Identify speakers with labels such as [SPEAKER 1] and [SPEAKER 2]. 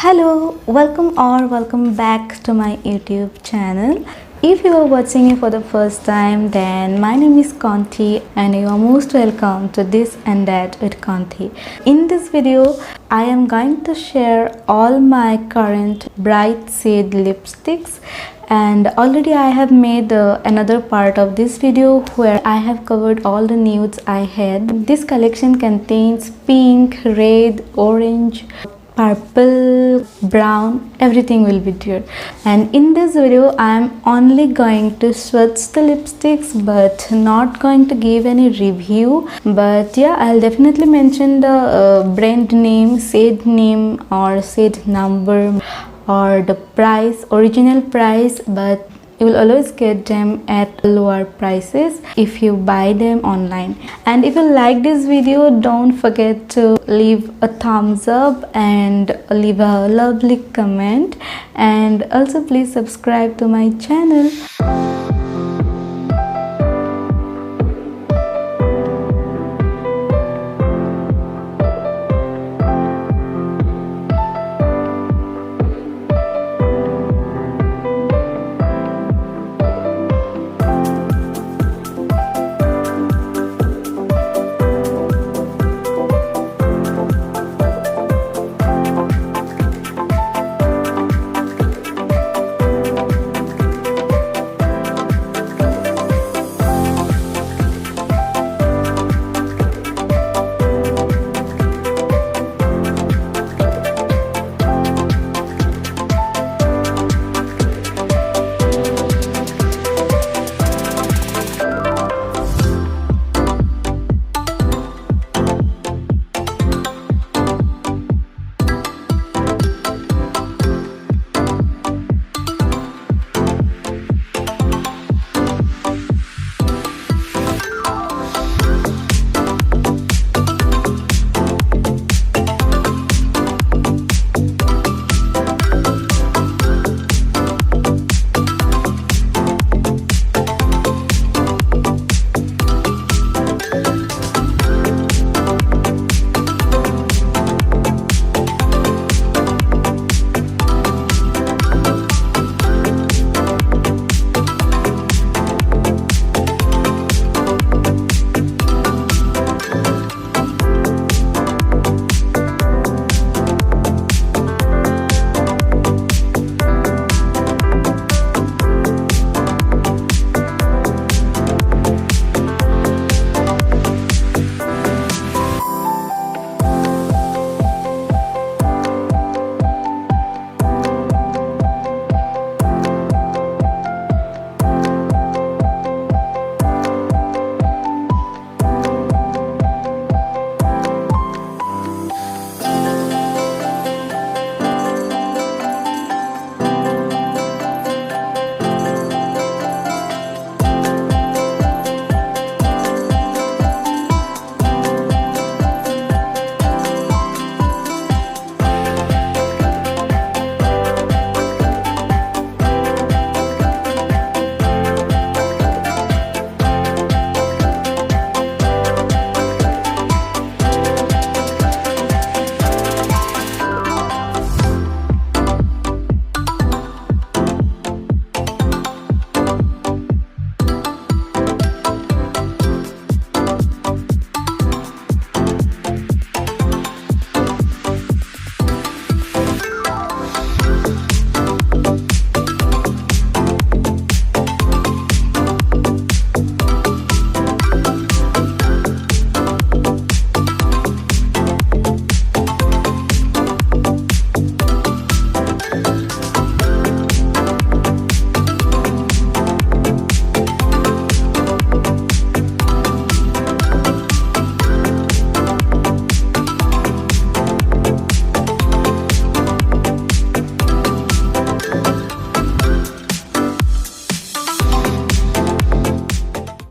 [SPEAKER 1] Hello, welcome back to my YouTube channel. If you are watching it for the first time, then my name is Kanti and you are most welcome to This and That with Kanti. In this video, I am going to share all my current bright shade lipsticks, and already I have made another part of this video where I have covered all the nudes I had. This collection contains pink, red, orange, purple, brown, everything will be there. And in this video I am only going to swatch the lipsticks but not going to give any review. But yeah, I'll definitely mention the brand name, shade name or shade number or the price, original price, but you will always get them at lower prices if you buy them online. And if you like this video, don't forget to leave a thumbs up and leave a lovely comment, and also please subscribe to my channel.